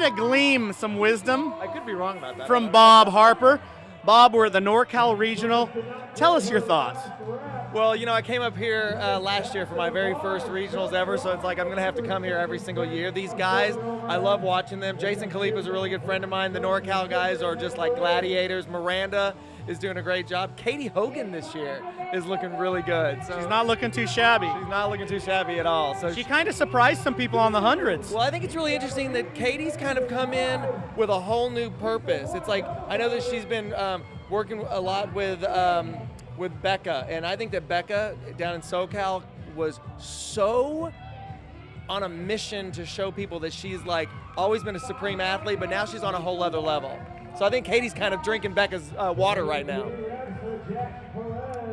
to glean some wisdom. I could be wrong about that. From Bob Harper. Bob, we're at the NorCal Regional. Tell us your thoughts. Well, you know, I came up here last year for my very first regionals ever, so it's like I'm going to have to come here every single year. These guys, I love watching them. Jason Khalifa is a really good friend of mine. The NorCal guys are just like gladiators. Miranda is doing a great job. Katie Hogan this year is looking really good. So she's not looking too shabby. She's not looking too shabby at all. So she kind of surprised some people on the hundreds. Well, I think it's really interesting that Katie's kind of come in with a whole new purpose. It's like, I know that she's been working a lot with Becca, and I think that Becca down in SoCal was so on a mission to show people that she's like always been a supreme athlete, but now she's on a whole other level. So I think Katie's kind of drinking Becca's water right now.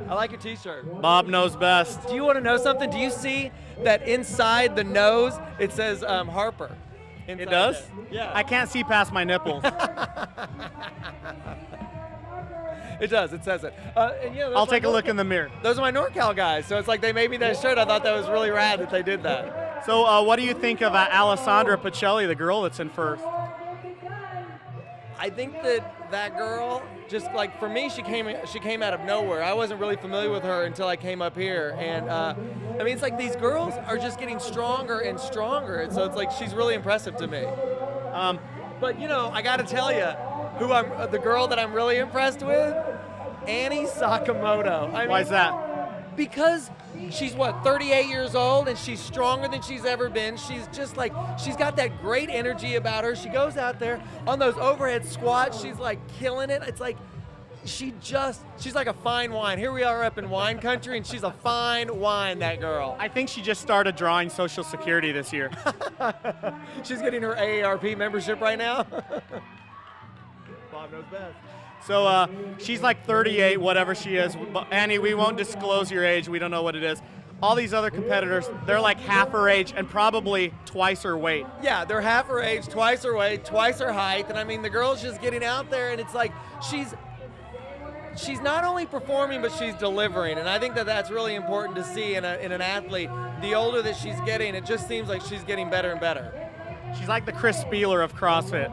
I like your t-shirt. Bob knows best. Do you want to know something? Do you see that inside the nose it says Harper? It does? Yeah. I can't see past my nipples. It does. It says it. And, I'll take a look in the mirror. Those are my NorCal guys. So it's like they made me that shirt. I thought that was really rad that they did that. So what do you think of Alessandra Pacelli, the girl that's in first? I think that girl, just like for me, she came out of nowhere. I wasn't really familiar with her until I came up here, and I mean, it's like these girls are just getting stronger and stronger, and so it's like she's really impressive to me. But you know, I got to tell you, the girl that I'm really impressed with, Annie Sakamoto. Why is that? Because she's 38 years old, and she's stronger than she's ever been. She's just like, she's got that great energy about her. She goes out there on those overhead squats, she's like killing it. It's like, she's like a fine wine. Here we are up in wine country, and she's a fine wine, that girl. I think she just started drawing Social Security this year. She's getting her AARP membership right now. Bob knows best. So she's like 38, whatever she is. Annie, we won't disclose your age. We don't know what it is. All these other competitors, they're like half her age and probably twice her weight. Yeah, they're half her age, twice her weight, twice her height. And I mean, the girl's just getting out there, and it's like she's not only performing, but she's delivering. And I think that that's really important to see in an athlete. The older that she's getting, it just seems like she's getting better and better. She's like the Chris Spieler of CrossFit.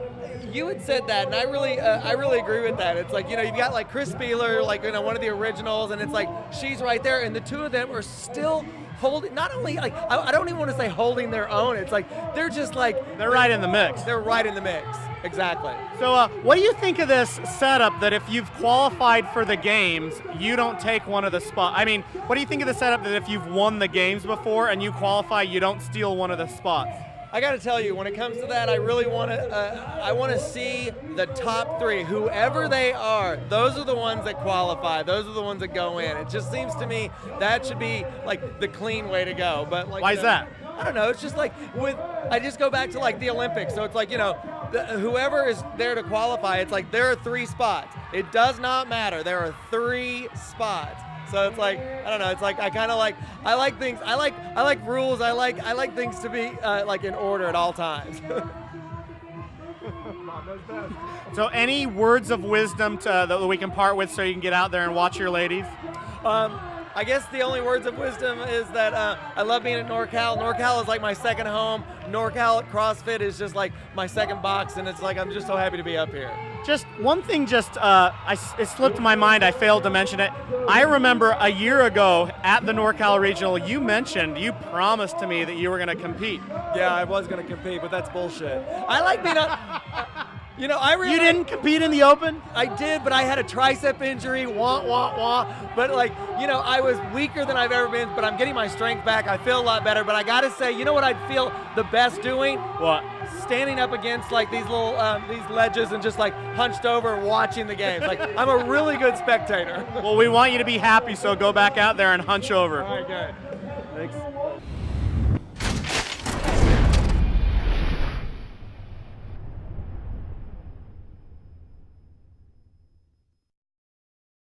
You had said that, and I really agree with that. It's like, you know, you've got like Chris Spieler, like, you know, one of the originals, and it's like she's right there, and the two of them are still holding, not only like, I don't even want to say holding their own. It's like they're just like they're right in the mix. They're right in the mix. Exactly. So what do you think of this setup that if you've qualified for the games, you don't take one of the spots? I mean, what do you think of the setup that if you've won the games before and you qualify, you don't steal one of the spots? I got to tell you, when it comes to that, I really want to see the top three, whoever they are. Those are the ones that qualify. Those are the ones that go in. It just seems to me that should be like the clean way to go. But like, why is that? I don't know. It's just like I just go back to like the Olympics. So it's like, you know, whoever is there to qualify, it's like there are 3 spots. It does not matter. There are 3 spots. So it's like, I don't know, it's like I like things, I like rules, I like things to be like in order at all times. So any words of wisdom that we can part with so you can get out there and watch your ladies? I guess the only words of wisdom is that I love being at NorCal. NorCal is like my second home. NorCal at CrossFit is just like my second box, and it's like I'm just so happy to be up here. Just one thing, it slipped my mind. I failed to mention it. I remember a year ago at the NorCal Regional, you promised to me that you were going to compete. Yeah, I was going to compete, but that's bullshit. I like being up. You know, You didn't compete in the Open? I did, but I had a tricep injury, wah. But like, you know, I was weaker than I've ever been, but I'm getting my strength back. I feel a lot better, but I gotta say, you know what I'd feel the best doing? What? Standing up against like these little, these ledges and just like hunched over watching the games. Like, I'm a really good spectator. Well, we want you to be happy, so go back out there and hunch over. All right, good. Thanks.